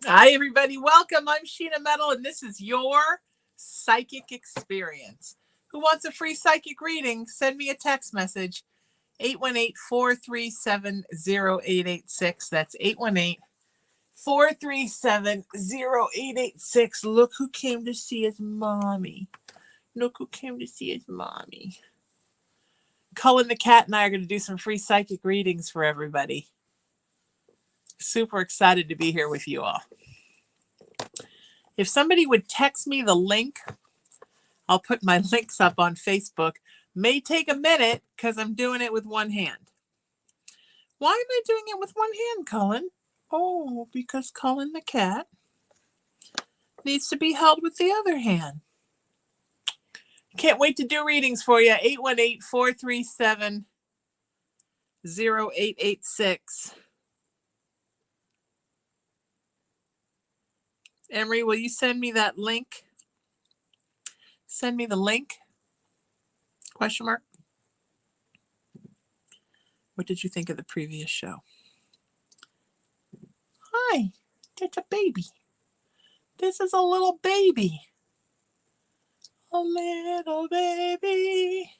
Hi, everybody. Welcome. I'm Sheena Metal, and this is your psychic experience. Who wants a free psychic reading? Send me a text message, 818-437-0886. That's 818-437-0886. Look who came to see his mommy. Look who came to see his mommy. Cullen the cat and I are going to do some free psychic readings for everybody. Super excited to be here with you all. If somebody would text me the link, I'll put my links up on Facebook. May take a minute because I'm doing it with one hand. Why am I doing it with one hand, Cullen? Oh, because Cullen the cat needs to be held with the other hand. Can't wait to do readings for you. 818-437-0886. Emery, will you send me that link? Send me the link? Question mark. What did you think of the previous show? Hi, that's a baby. This is a little baby. A little baby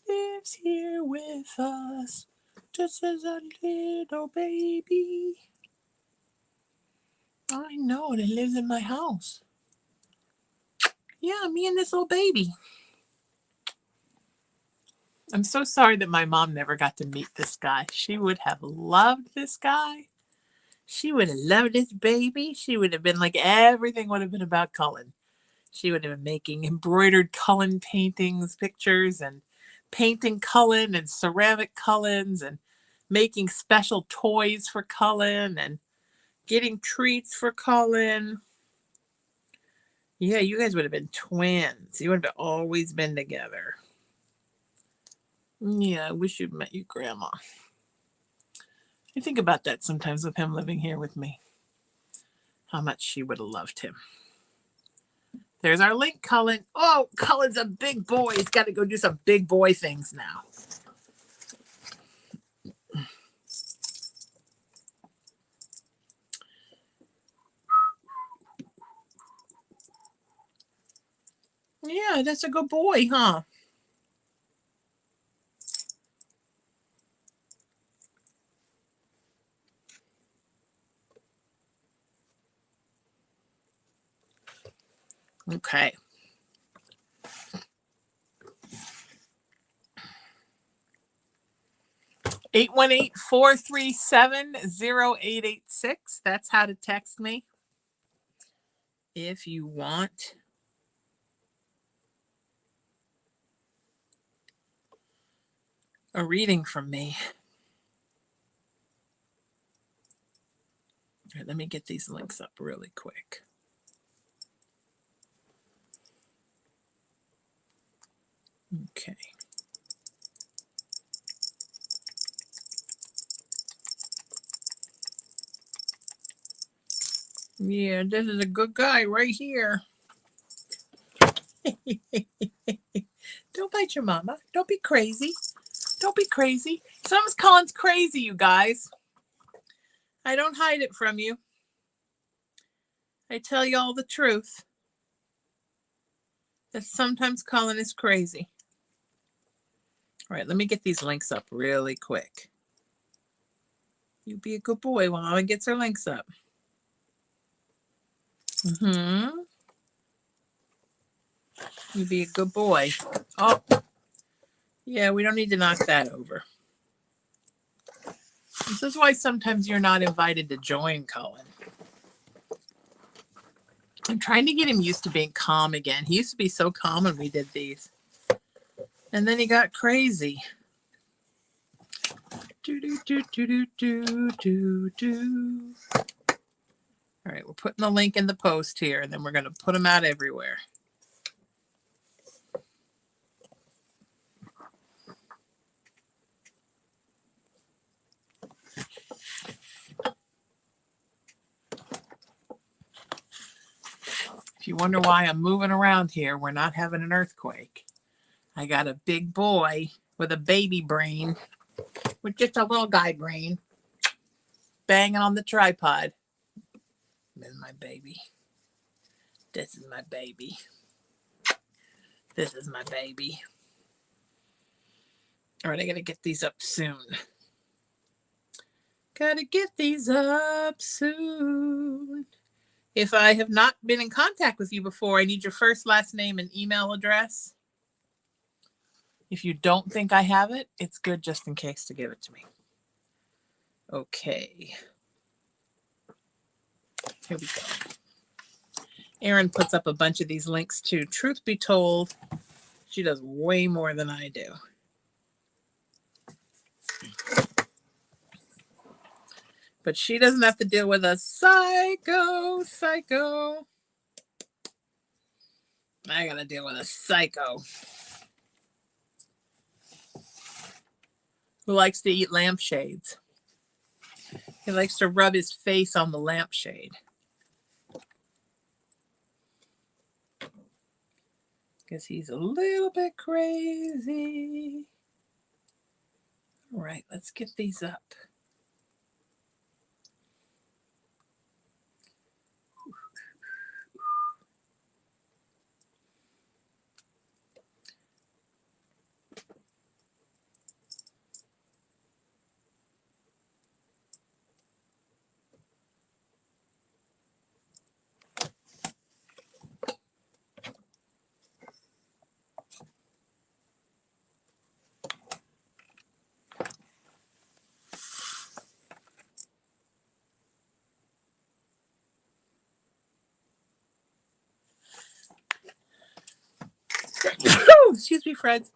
lives here with us. This is a little baby. I know, it lives in my house. Yeah, me and this little baby. I'm so sorry that my mom never got to meet this guy. She would have loved this guy. She would have loved this baby. She would have been like, everything would have been about Cullen. She would have been making embroidered Cullen paintings, pictures, and painting Cullen and ceramic Cullens and making special toys for Cullen and getting treats for Cullen. Yeah, you guys would have been twins. You would have always been together. Yeah, I wish you'd met your grandma. I think about that sometimes with him living here with me. How much she would have loved him. There's our link, Cullen. Oh, Cullen's a big boy. He's got to go do some big boy things now. Yeah, that's a good boy, huh? Okay. Eight 818-437-0886. That's how to text me if you want a reading from me. All right, let me get these links up really quick. Okay. Yeah, this is a good guy right here. Don't bite your mama. Don't be crazy. Don't be crazy. Sometimes Colin's crazy, you guys. I don't hide it from you. I tell you all the truth. That sometimes Colin is crazy. All right, let me get these links up really quick. You be a good boy while Mama gets her links up. You be a good boy. Oh, yeah, we don't need to knock that over. This is why sometimes you're not invited to join Colin. I'm trying to get him used to being calm again. He used to be so calm when we did these. And then he got crazy. Do, do, do, do, do, do, do. All right, we're putting the link in the post here, and then we're going to put them out everywhere. If you wonder why I'm moving around here, we're not having an earthquake. I got a big boy with a baby brain, with just a little guy brain, banging on the tripod. This is my baby. This is my baby. This is my baby. All right, I gotta get these up soon. Gotta get these up soon. If I have not been in contact with you before, I need your first, last name, and email address. If you don't think I have it, it's good just in case to give it to me. Okay. Here we go. Erin puts up a bunch of these links too. Truth be told, she does way more than I do. But she doesn't have to deal with a psycho. I gotta deal with a psycho who likes to eat lampshades. He likes to rub his face on the lampshade. Because he's a little bit crazy. All right, let's get these up. Excuse me, friends.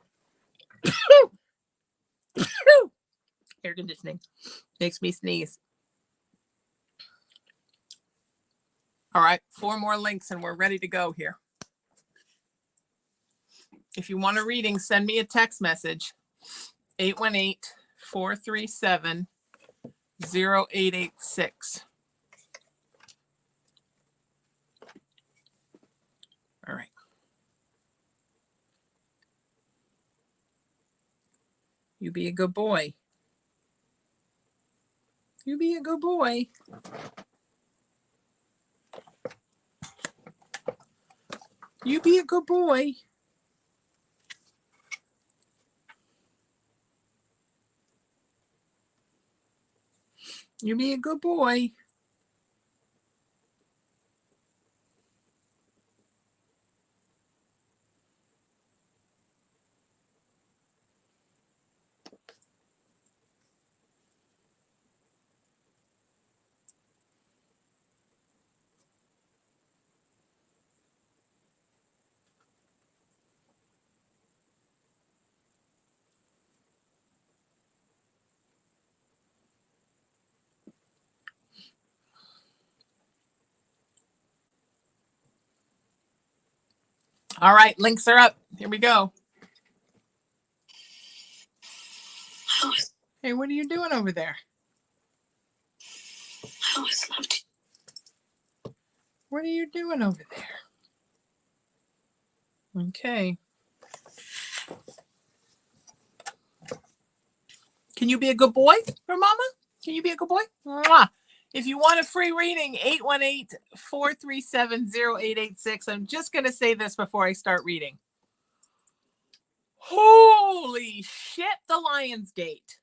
Air conditioning makes me sneeze. All right, 4 more links and we're ready to go here. If you want a reading, send me a text message, 818-437-0886. All right. You be a good boy. You be a good boy. You be a good boy. You be a good boy. All right, links are up. Here we go. Hey, what are you doing over there? What are you doing over there? Okay. Can you be a good boy for mama? Can you be a good boy? Mwah. If you want a free reading, 818-437-0886. I'm just going to say this before I start reading. Holy shit, the Lionsgate.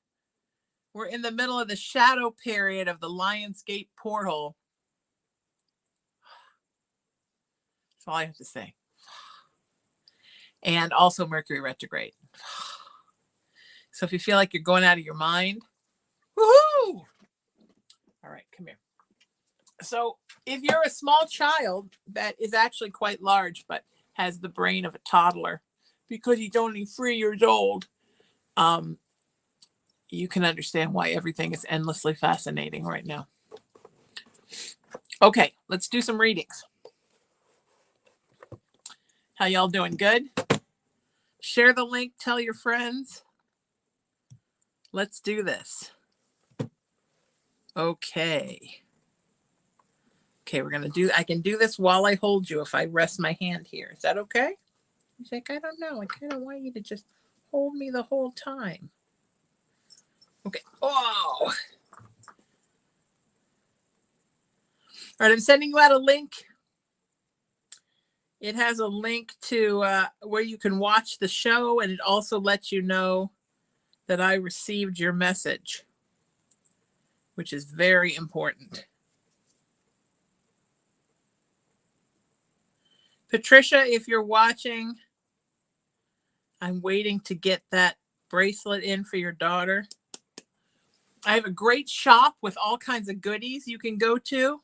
We're in the middle of the shadow period of the Lionsgate portal. That's all I have to say. And also Mercury retrograde. So if you feel like you're going out of your mind, woohoo! All right, come here. So if you're a small child that is actually quite large but has the brain of a toddler because he's only 3 years old, you can understand why everything is endlessly fascinating right now. Okay, let's do some readings. How y'all doing? Good? Share the link, tell your friends. Let's do this. Okay. Okay, we're going to do, I can do this while I hold you if I rest my hand here. Is that okay? He's like, I don't know. I kind of want you to just hold me the whole time. Okay. Oh. All right, I'm sending you out a link. It has a link to where you can watch the show, and it also lets you know that I received your message, which is very important. Patricia, if you're watching, I'm waiting to get that bracelet in for your daughter. I have a great shop with all kinds of goodies you can go to.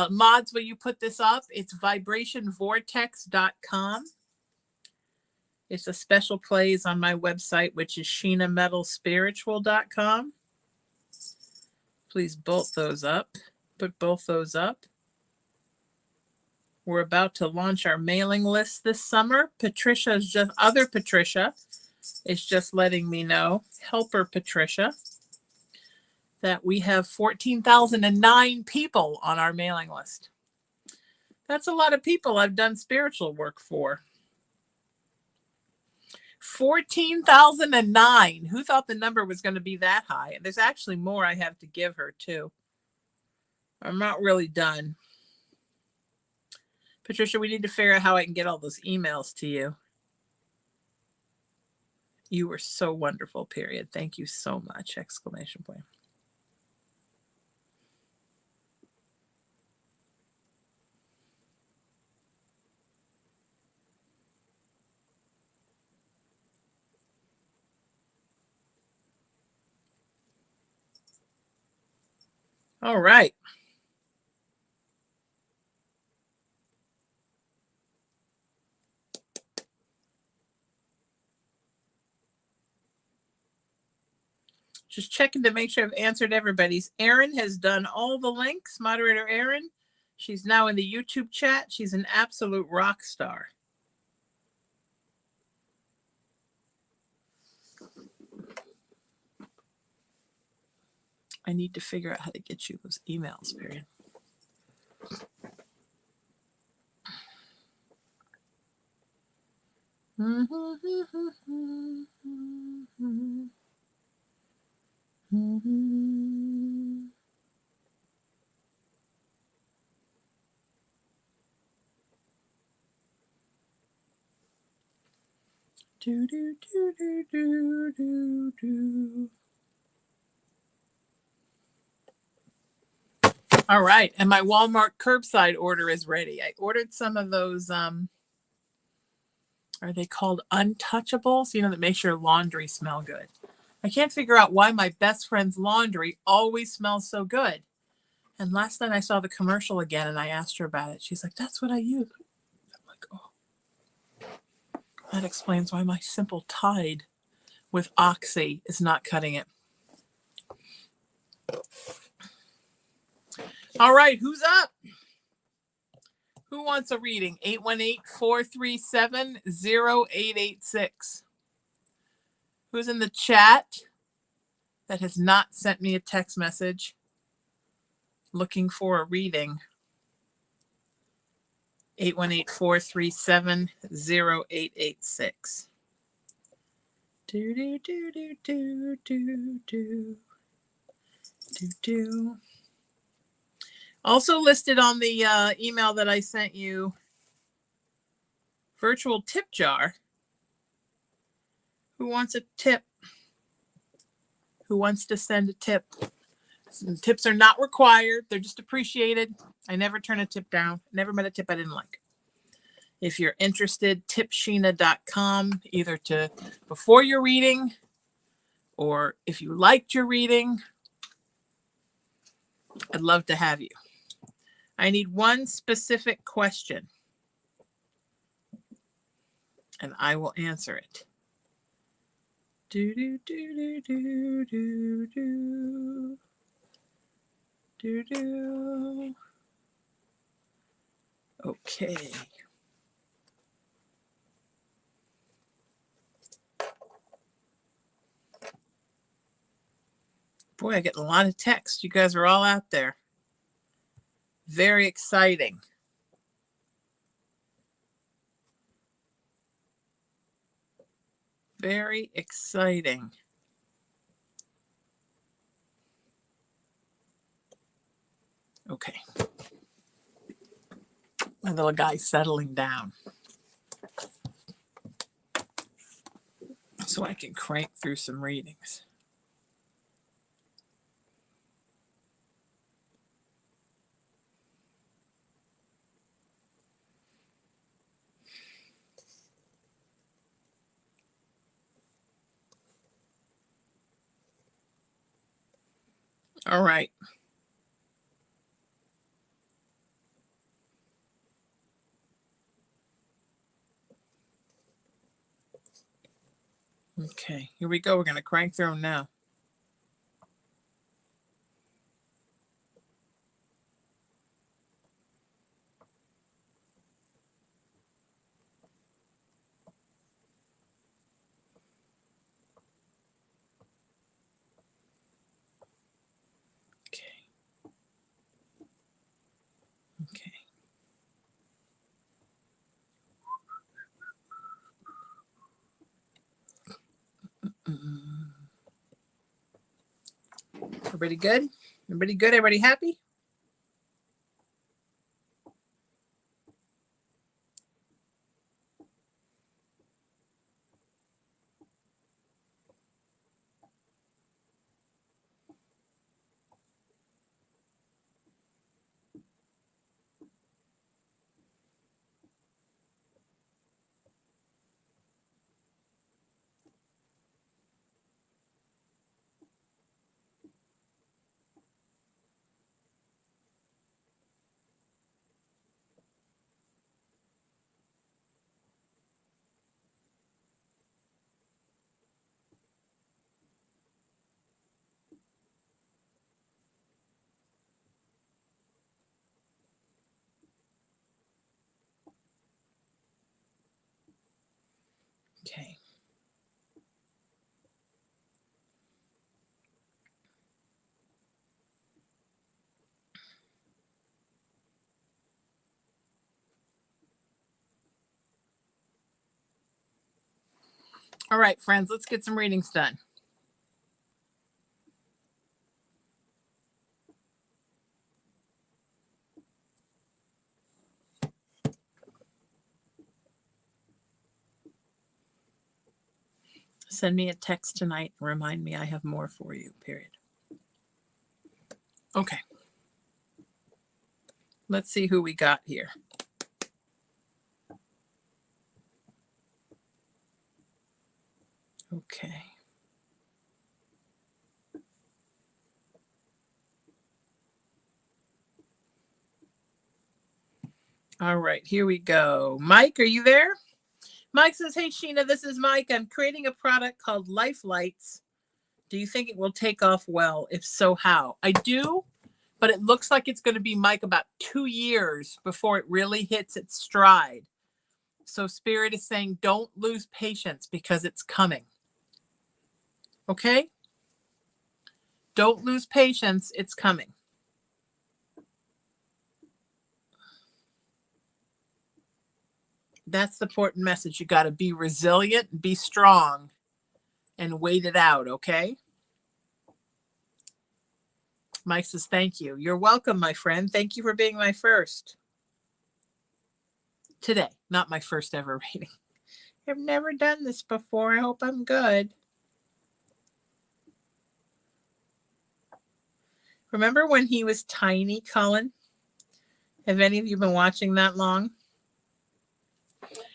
Mods, will you put this up? It's vibrationvortex.com. It's a special place on my website, which is sheenametalspiritual.com. Please bolt those up. Put both those up. We're about to launch our mailing list this summer. Patricia is just letting me know, Helper Patricia, that we have 14,009 people on our mailing list. That's a lot of people I've done spiritual work for. 14,009. Who thought the number was going to be that high? There's actually more I have to give her, too. I'm not really done. Patricia, we need to figure out how I can get all those emails to you. You were so wonderful, period. Thank you so much, exclamation point. All right. Just checking to make sure I've answered everybody's. Erin has done all the links. Moderator Erin. She's now in the YouTube chat. She's an absolute rock star. I need to figure out how to get you those emails, period. Do, do, do, do, do, do, do. All right, and my Walmart curbside order is ready. I ordered some of those, are they called untouchables? You know, that makes your laundry smell good. I can't figure out why my best friend's laundry always smells so good. And last night I saw the commercial again and I asked her about it. She's like, that's what I use. I'm like, oh, that explains why my simple Tide with Oxy is not cutting it. All right, who's up? Who wants a reading? 818-437-0886. Who's in the chat that has not sent me a text message looking for a reading? 818-437-0886. Do, do, do, do, do, do, do. Do, do. Also listed on the email that I sent you, virtual tip jar. Who wants a tip? Who wants to send a tip? Some tips are not required. They're just appreciated. I never turn a tip down. Never met a tip I didn't like. If you're interested, tipsheena.com, either to before your reading or if you liked your reading. I'd love to have you. I need one specific question and I will answer it. Do, do, do, do, do, do, do, do. Okay. Boy, I get a lot of text. You guys are all out there. Very exciting. Very exciting. Okay. My little guy's settling down. So I can crank through some readings. All right. Okay, here we go. We're going to crank through them now. Okay. Okay. Everybody good? Everybody good? Everybody happy? Okay. All right, friends, let's get some readings done. Send me a text tonight and remind me I have more for you, period. Okay. Let's see who we got here. Okay. All right, here we go. Mike, are you there? Mike says, hey, Sheena, this is Mike. I'm creating a product called Life Lights. Do you think it will take off well? If so, how? I do, but it looks like it's going to be, Mike, about 2 years before it really hits its stride. So Spirit is saying, don't lose patience because it's coming. Okay? Don't lose patience. It's coming. That's the important message. You got to be resilient, be strong, and wait it out. Okay? Mike says, thank you. You're welcome, my friend. Thank you for being my first. Today, not my first ever reading. I've never done this before. I hope I'm good. Remember when he was tiny, Colin? Have any of you been watching that long?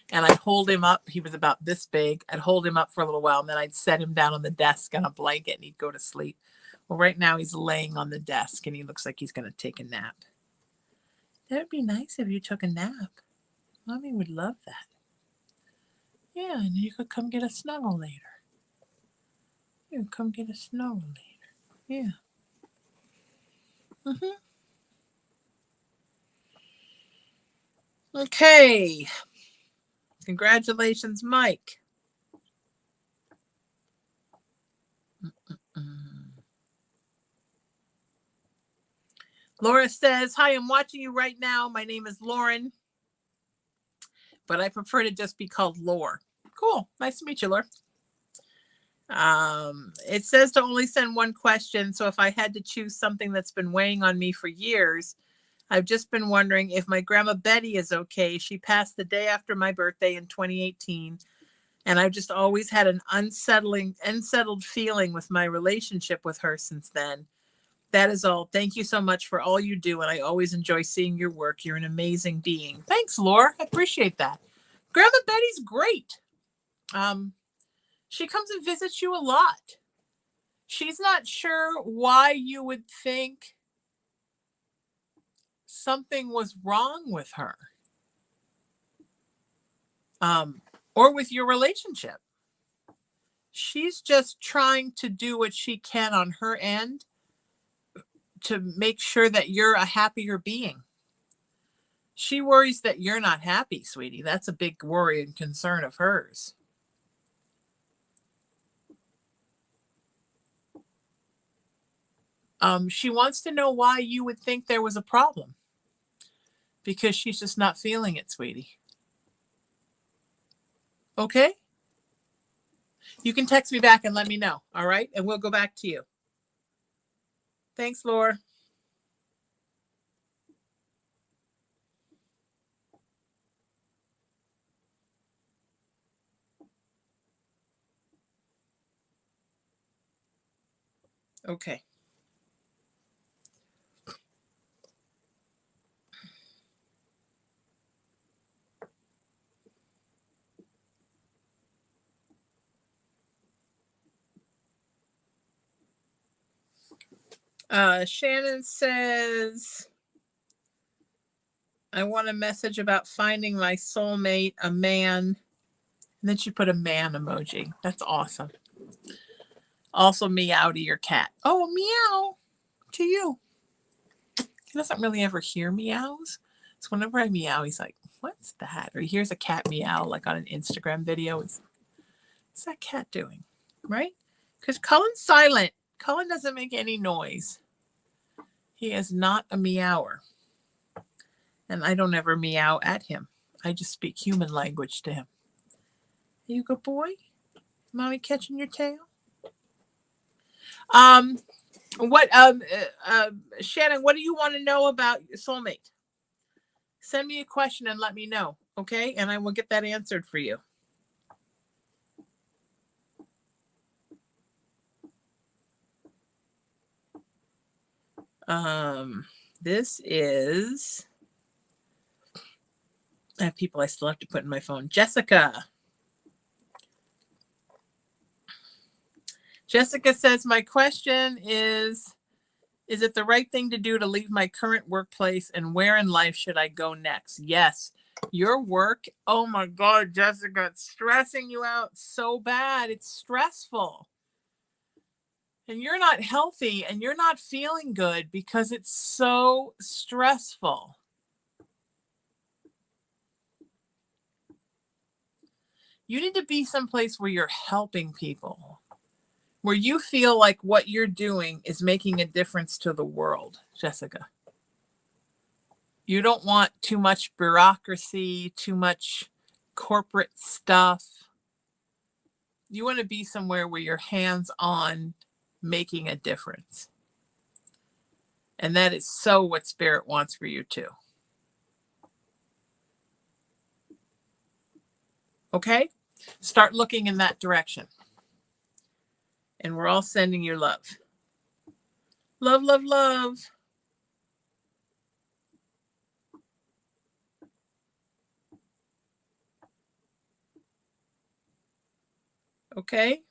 And I'd hold him up. He was about this big. I'd hold him up for a little while, and then I'd set him down on the desk on a blanket, and he'd go to sleep. Well, right now he's laying on the desk, and he looks like he's going to take a nap. That would be nice if you took a nap. Mommy would love that. Yeah, and you could come get a snuggle later. You could come get a snuggle later. Yeah. Okay. Congratulations, Mike. Laura says, hi, I'm watching you right now. My name is Lauren, but I prefer to just be called Lore. Cool. Nice to meet you, Laura. It says to only send one question. So if I had to choose something that's been weighing on me for years, I've just been wondering if my grandma Betty is okay. She passed the day after my birthday in 2018, and I've just always had an unsettled feeling with my relationship with her since then. That is all. Thank you so much for all you do, and I always enjoy seeing your work. You're an amazing being. Thanks, Laura. I appreciate that. Grandma Betty's great. She comes and visits you a lot. She's not sure why you would think something was wrong with her, or with your relationship. She's just trying to do what she can on her end to make sure that you're a happier being. She worries that you're not happy, sweetie. That's a big worry and concern of hers. She wants to know why you would think there was a problem, because she's just not feeling it, sweetie. Okay? You can text me back and let me know, all right? And we'll go back to you. Thanks, Laura. Okay. Shannon says, I want a message about finding my soulmate, a man. And then she put a man emoji. That's awesome. Also, meow to your cat. Oh, meow to you. He doesn't really ever hear meows. So whenever I meow, he's like, what's that? Or he hears a cat meow, like on an Instagram video. What's that cat doing? Right? Because Cullen's silent. Cullen doesn't make any noise. He is not a meower. And I don't ever meow at him. I just speak human language to him. Are you a good boy? Mommy catching your tail? Shannon, what do you want to know about your soulmate? Send me a question and let me know, okay? And I will get that answered for you. This is, I have people I still have to put in my phone. Jessica says, my question is it the right thing to do to leave my current workplace, and where in life should I go next? Yes. Your work, oh my God, Jessica, it's stressing you out so bad. It's stressful. And you're not healthy and you're not feeling good because it's so stressful. You need to be someplace where you're helping people, where you feel like what you're doing is making a difference to the world, Jessica. You don't want too much bureaucracy, too much corporate stuff. You want to be somewhere where you're hands-on making a difference. And that is so what Spirit wants for you too. Okay? Start looking in that direction. And we're all sending you love. Love, love, love. Okay?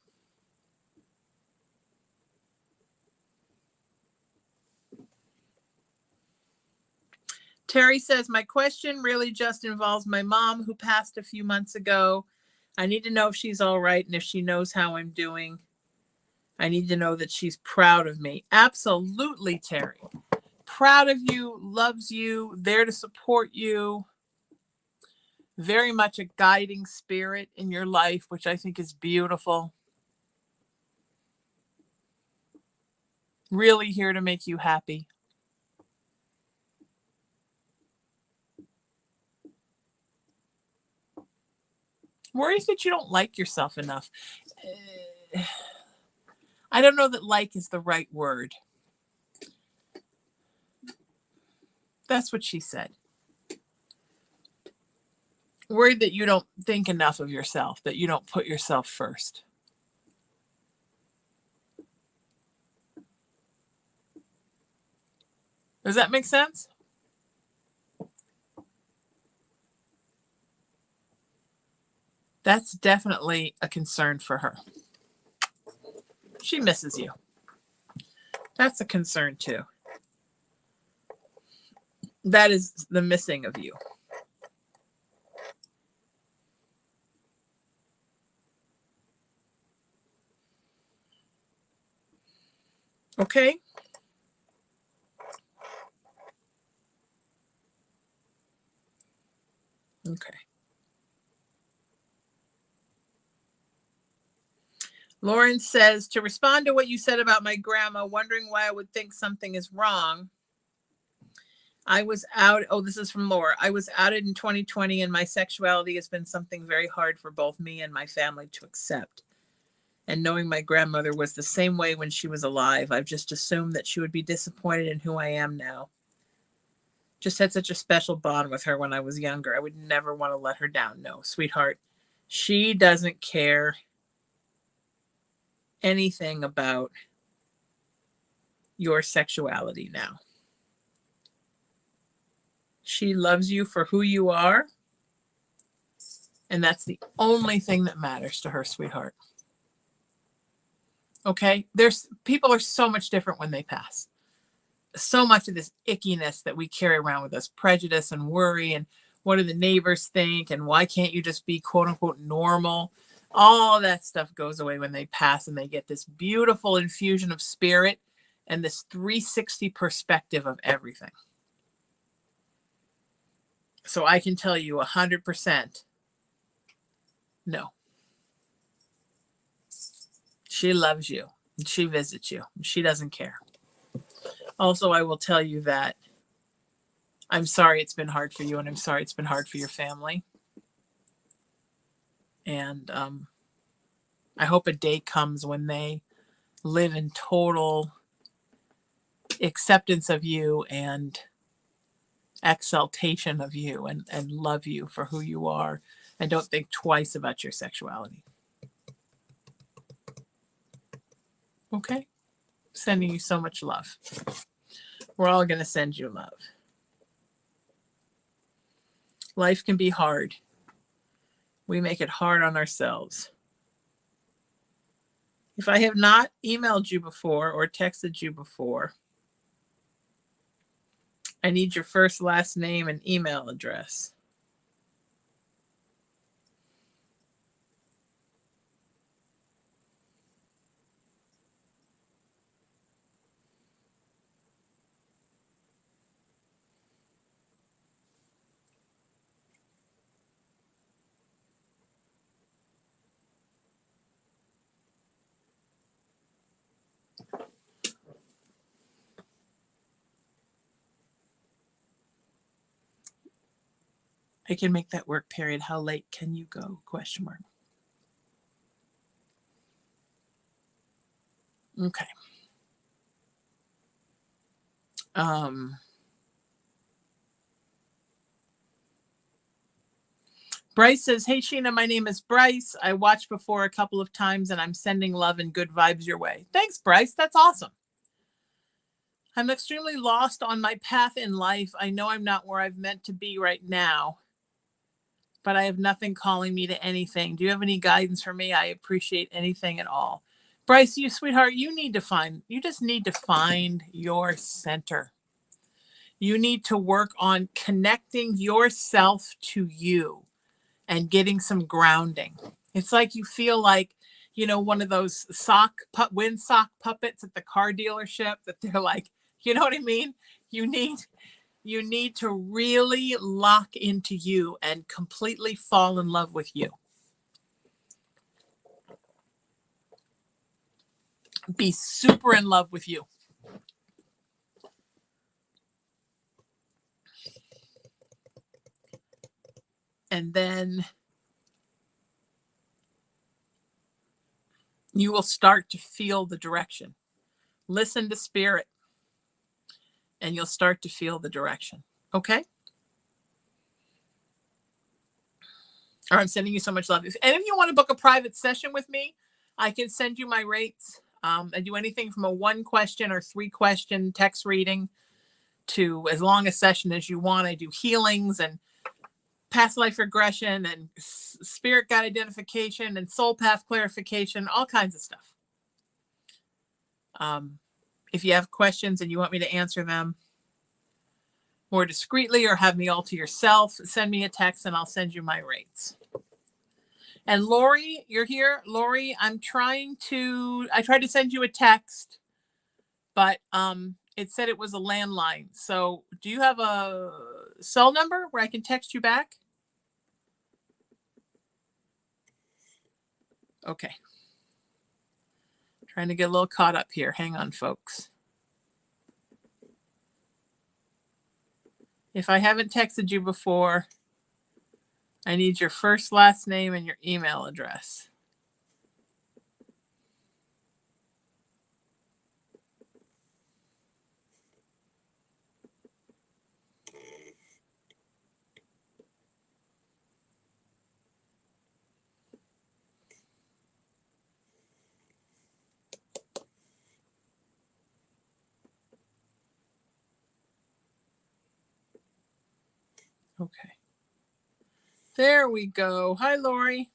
Terry says, my question really just involves my mom who passed a few months ago. I need to know if she's all right and if she knows how I'm doing. I need to know that she's proud of me. Absolutely, Terry. Proud of you, loves you, there to support you. Very much a guiding spirit in your life, which I think is beautiful. Really here to make you happy. Worries that you don't like yourself enough. I don't know that like is the right word. That's what she said. Worried that you don't think enough of yourself, that you don't put yourself first. Does that make sense? That's definitely a concern for her. She misses you. That's a concern too. That is the missing of you. Okay? Okay. Lauren says, to respond to what you said about my grandma, wondering why I would think something is wrong. I was out. Oh, this is from Laura. I was outed in 2020, and my sexuality has been something very hard for both me and my family to accept. And knowing my grandmother was the same way when she was alive, I've just assumed that she would be disappointed in who I am now. Just had such a special bond with her when I was younger. I would never want to let her down. No, sweetheart. She doesn't care anything about your sexuality now. She loves you for who you are. And that's the only thing that matters to her, sweetheart. Okay? People are so much different when they pass. So much of this ickiness that we carry around with us, prejudice and worry, and what do the neighbors think, and why can't you just be quote unquote normal? All that stuff goes away when they pass, and they get this beautiful infusion of spirit and this 360 perspective of everything. So I can tell you 100%, no. She loves you. She visits you. She doesn't care. Also, I will tell you that I'm sorry it's been hard for you, and I'm sorry it's been hard for your family. And I hope a day comes when they live in total acceptance of you and exaltation of you, and love you for who you are, and don't think twice about your sexuality. Okay? Sending you so much love. We're all going to send you love. Life can be hard. We make it hard on ourselves. If I have not emailed you before or texted you before, I need your first, last name, and email address. I can make that work, period. How late can you go? Question mark. Okay. Bryce says, hey, Sheena, my name is Bryce. I watched before a couple of times, and I'm sending love and good vibes your way. Thanks, Bryce. That's awesome. I'm extremely lost on my path in life. I know I'm not where I've meant to be right now, but I have nothing calling me to anything. Do you have any guidance for me? I appreciate anything at all. Bryce, you sweetheart, you just need to find your center. You need to work on connecting yourself to you and getting some grounding. It's like you feel like, one of those wind sock puppets at the car dealership that they're like, you know what I mean? You need to really lock into you and completely fall in love with you. Be super in love with you. And then you will start to feel the direction. Listen to spirit, and you'll start to feel the direction. Okay? Or I'm sending you so much love. And if you want to book a private session with me, I can send you my rates. I do anything from a 1-question or 3-question text reading to as long a session as you want. I do healings and past life regression and spirit guide identification and soul path clarification, all kinds of stuff. If you have questions and you want me to answer them more discreetly or have me all to yourself, send me a text and I'll send you my rates. And Lori, you're here. Lori, I tried to send you a text, but it said it was a landline. So do you have a cell number where I can text you back? Okay. Trying to get a little caught up here. Hang on, folks. If I haven't texted you before, I need your first, last name, and your email address. Okay. There we go. Hi, Lori.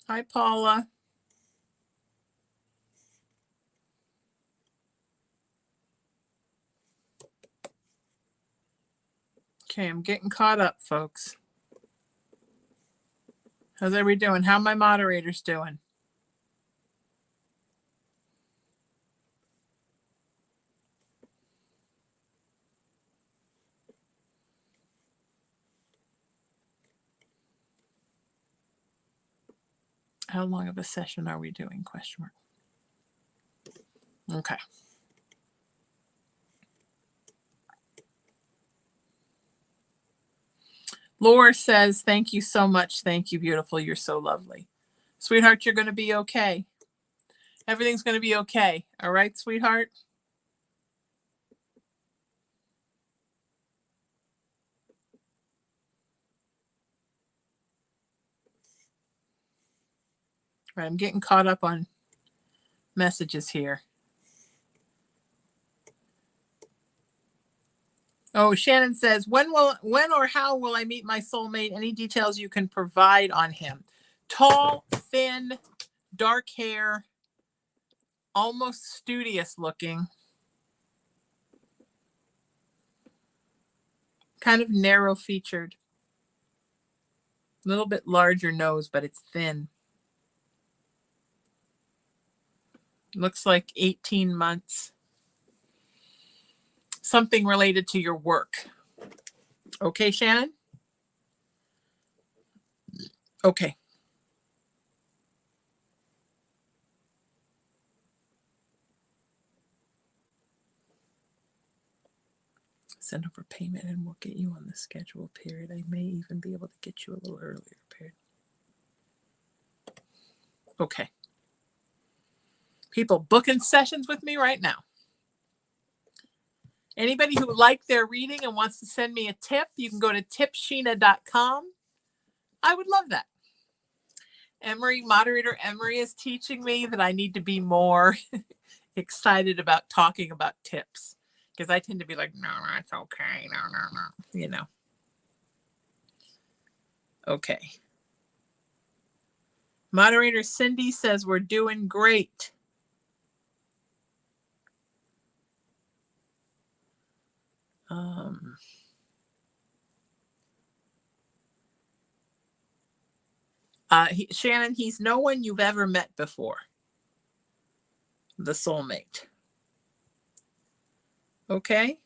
Hi, Paula. Okay, I'm getting caught up, folks. How's everybody doing? How are my moderators doing? How long of a session are we doing? Question mark. Okay. Laura says, thank you so much. Thank you, beautiful. You're so lovely. Sweetheart, you're going to be okay. Everything's going to be okay. All right, sweetheart? All right, I'm getting caught up on messages here. Oh, Shannon says, when or how will I meet my soulmate? Any details you can provide on him? Tall, thin, dark hair, almost studious looking, kind of narrow featured, a little bit larger nose, but it's thin. Looks like 18 months. Something related to your work. Okay, Shannon? Okay. Send over payment and we'll get you on the schedule period. I may even be able to get you a little earlier period. Okay. People booking sessions with me right now. Anybody who liked their reading and wants to send me a tip, you can go to tipsheena.com. I would love that. Emery, moderator Emery, is teaching me that I need to be more excited about talking about tips, because I tend to be like, no, that's okay. No. You know. Okay. Moderator Cindy says we're doing great. Shannon, he's no one you've ever met before. The soulmate. Okay.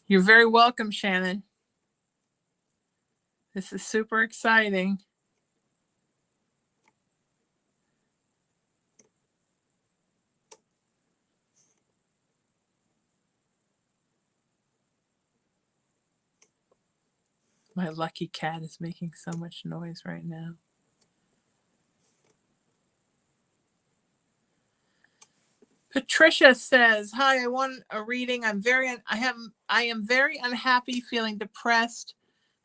You're very welcome, Shannon. This is super exciting. My lucky cat is making so much noise right now. Patricia says, "Hi, I want a reading. I am very unhappy, feeling depressed.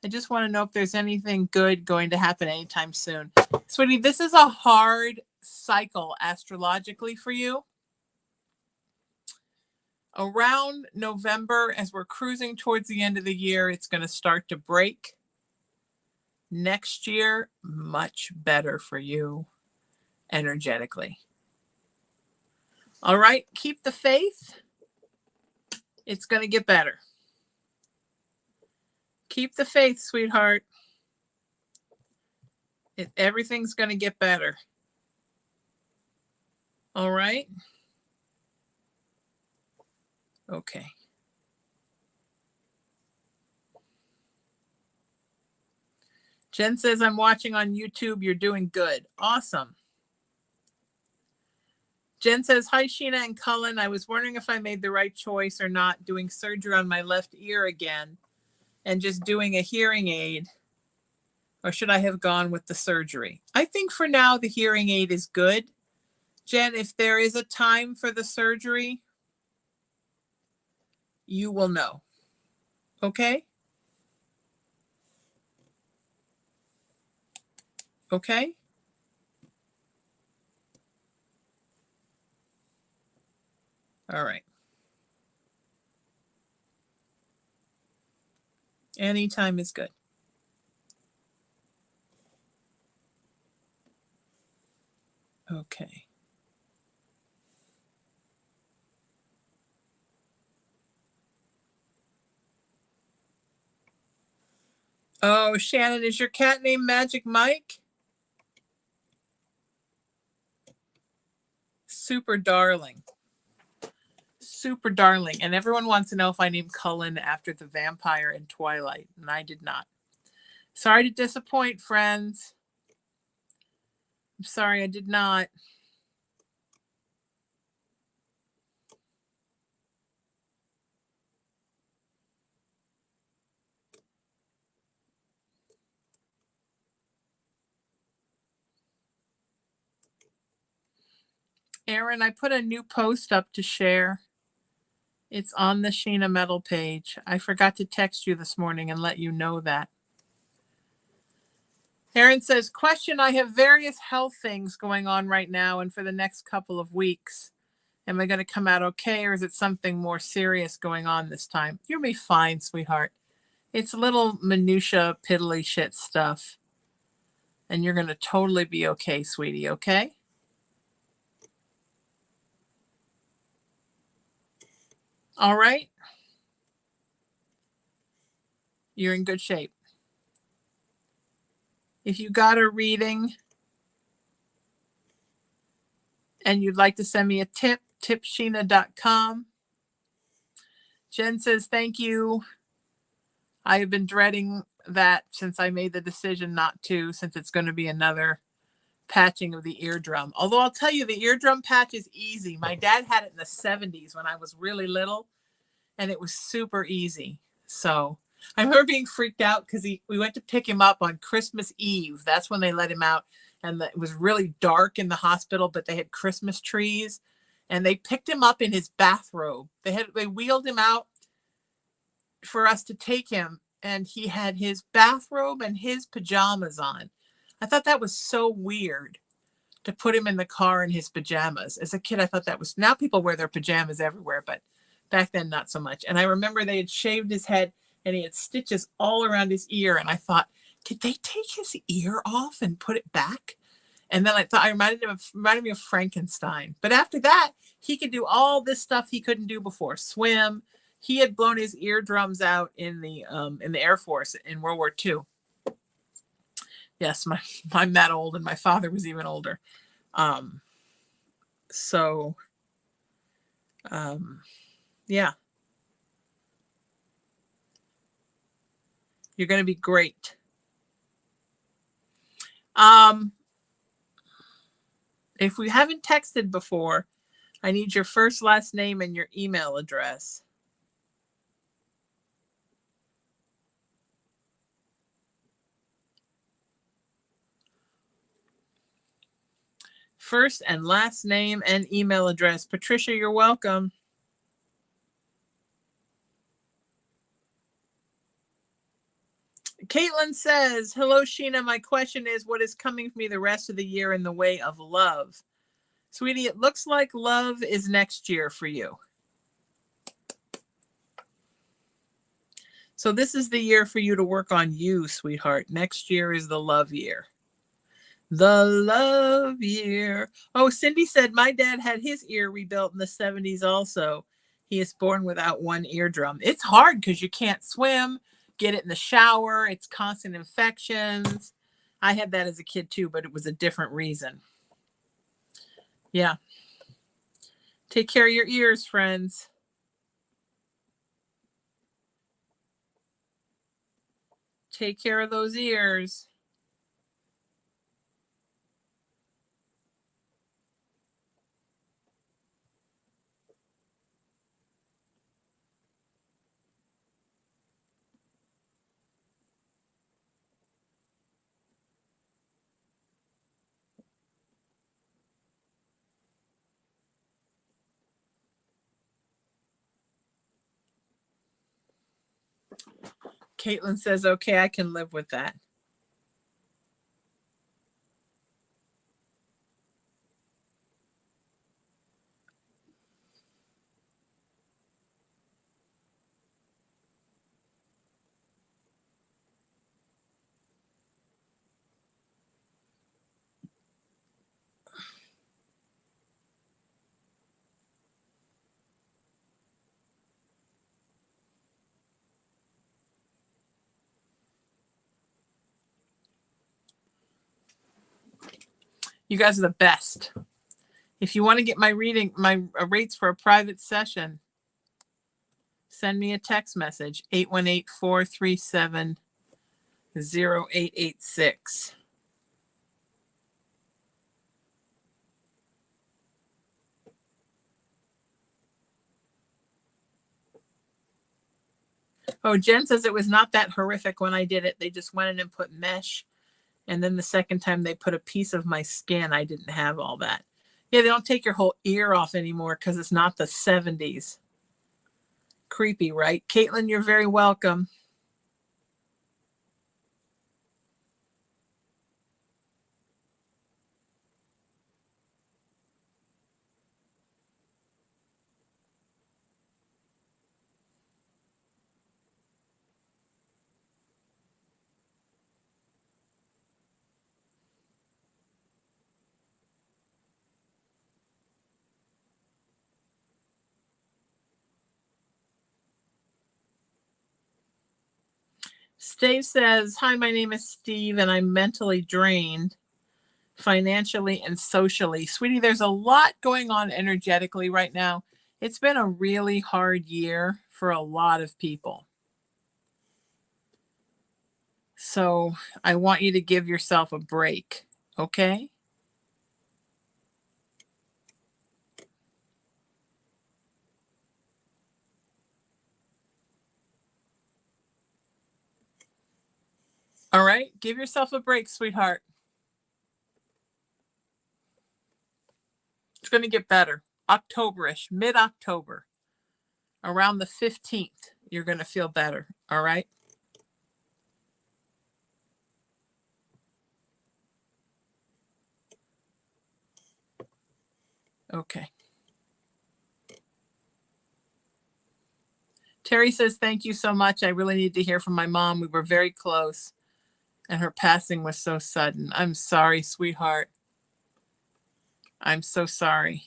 I just want to know if there's anything good going to happen anytime soon." Sweetie, this is a hard cycle astrologically for you. Around November, as we're cruising towards the end of the year, it's going to start to break. Next year, much better for you energetically. All right, keep the faith. It's going to get better. Keep the faith, sweetheart. Everything's going to get better. All right? Okay. Jen says, "I'm watching on YouTube. You're doing good." Awesome. Jen says, "Hi, Sheena and Cullen. I was wondering if I made the right choice or not, doing surgery on my left ear again and just doing a hearing aid, or should I have gone with the surgery?" I think for now the hearing aid is good. Jen, if there is a time for the surgery, you will know. Okay? Okay? All right. Anytime is good. Okay. Oh, Shannon, is your cat named Magic Mike? Super darling. Super darling. And everyone wants to know if I named Cullen after the vampire in Twilight, and I did not. Sorry to disappoint, friends. I'm sorry I did not. Aaron, I put a new post up to share. It's on the Sheena Metal page. I forgot to text you this morning and let you know that. Aaron says, "Question, I have various health things going on right now and for the next couple of weeks. Am I going to come out okay, or is it something more serious going on this time?" You'll be fine, sweetheart. It's little minutia, piddly shit stuff. And you're going to totally be okay, sweetie, okay? All right? You're in good shape. If you got a reading and you'd like to send me a tip, tipsheena.com. Jen says, "Thank you. I have been dreading that since I made the decision not to, since it's going to be another patching of the eardrum. Although I'll tell you, the eardrum patch is easy. My dad had it in the 70s when I was really little, and it was super easy. So I remember being freaked out because we went to pick him up on Christmas Eve. That's when they let him out. And it was really dark in the hospital, but they had Christmas trees. And they picked him up in his bathrobe. They wheeled him out for us to take him. And he had his bathrobe and his pajamas on. I thought that was so weird to put him in the car in his pajamas. As a kid, I thought that was, now people wear their pajamas everywhere, but back then, not so much. And I remember they had shaved his head and he had stitches all around his ear. And I thought, did they take his ear off and put it back? And then I thought, I reminded me of Frankenstein. But after that, he could do all this stuff he couldn't do before. Swim. He had blown his eardrums out in the Air Force in World War II. Yes, I'm that old, and my father was even older. Yeah. You're going to be great. If we haven't texted before, I need your first, last name, and your email address. First and last name and email address. Patricia, you're welcome. Caitlin says, hello, Sheena. My question is, what is coming for me the rest of the year in the way of love? Sweetie, it looks like love is next year for you. So this is the year for you to work on you, sweetheart. Next year is the love year. The love year. Oh, Cindy said, my dad had his ear rebuilt in the 70s also. He is born without one eardrum. It's hard because you can't swim, get it in the shower. It's constant infections. I had that as a kid too, but it was a different reason. Yeah. Take care of your ears, friends. Take care of those ears. Caitlin says, okay, I can live with that. You guys are the best. If you want to get my reading, my rates for a private session, send me a text message, 818-437-0886. Oh, Jen says it was not that horrific when I did it. They just went in and put mesh. And then the second time they put a piece of my skin, I didn't have all that. Yeah, they don't take your whole ear off anymore because it's not the 70s. Creepy, right? Caitlin, you're very welcome. Steve says, hi, my name is Steve and I'm mentally drained financially and socially. Sweetie, there's a lot going on energetically right now. It's been a really hard year for a lot of people. So I want you to give yourself a break, okay? All right, give yourself a break, sweetheart. It's going to get better. October-ish, mid-October, around the 15th, you're going to feel better, all right? Okay. Terry says, thank you so much. I really need to hear from my mom. We were very close, and her passing was so sudden. I'm sorry, sweetheart. I'm so sorry.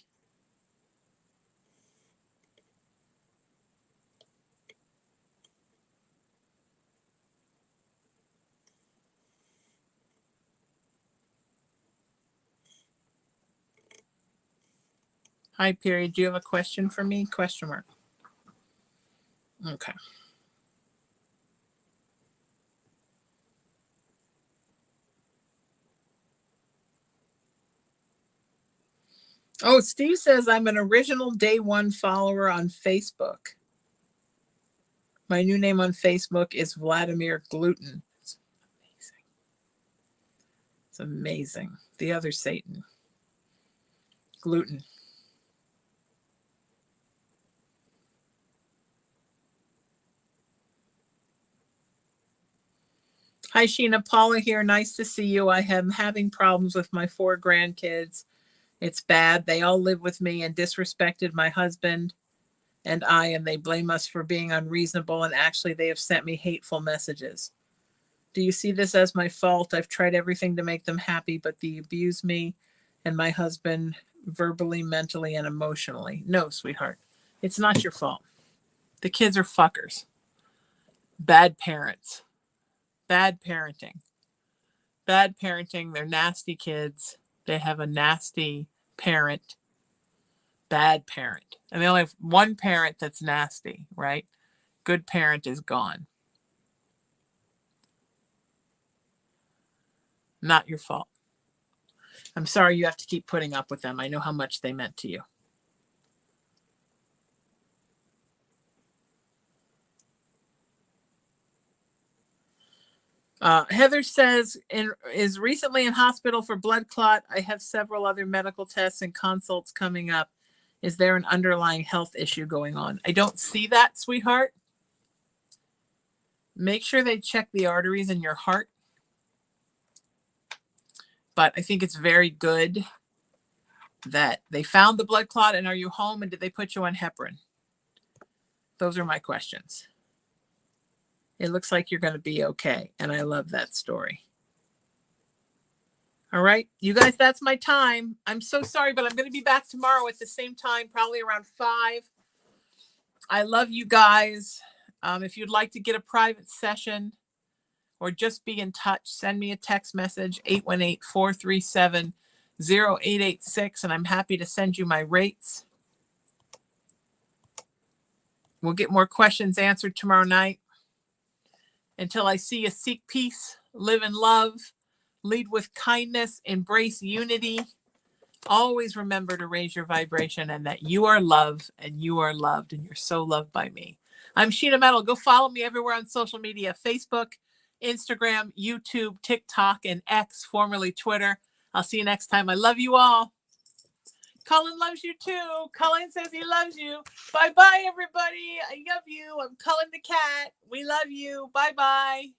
Hi, period. Do you have a question for me? Question mark. Okay. Oh, Steve says I'm an original day one follower on Facebook. My new name on Facebook is Vladimir Gluten. It's amazing. It's amazing. The other Satan. Gluten. Hi, Sheena. Paula here. Nice to see you. I am having problems with my 4 grandkids. It's bad. They all live with me and disrespected my husband and they blame us for being unreasonable, and actually they have sent me hateful messages. Do you see this as my fault? I've tried everything to make them happy, but they abuse me and my husband verbally, mentally, and emotionally. No, sweetheart, it's not your fault. The kids are fuckers. Bad parents. Bad parenting. Bad parenting. They're nasty kids. They have a nasty parent. Bad parent. And they only have one parent that's nasty, right? Good parent is gone. Not your fault. I'm sorry you have to keep putting up with them. I know how much they meant to you. Heather says, is recently in hospital for blood clot. I have several other medical tests and consults coming up. Is there an underlying health issue going on? I don't see that, sweetheart. Make sure they check the arteries in your heart. But I think it's very good that they found the blood clot. And are you home? And did they put you on heparin? Those are my questions. It looks like you're going to be okay. And I love that story. All right, you guys, that's my time. I'm so sorry, but I'm going to be back tomorrow at the same time, probably around 5. I love you guys. If you'd like to get a private session or just be in touch, send me a text message, 818-437-0886, and I'm happy to send you my rates. We'll get more questions answered tomorrow night. Until I see you, seek peace, live in love, lead with kindness, embrace unity. Always remember to raise your vibration and that you are loved and you are loved and you're so loved by me. I'm Sheena Metal. Go follow me everywhere on social media, Facebook, Instagram, YouTube, TikTok, and X, formerly Twitter. I'll see you next time. I love you all. Colin loves you too. Colin says he loves you. Bye-bye, everybody. I love you. I'm Colin the cat. We love you. Bye-bye.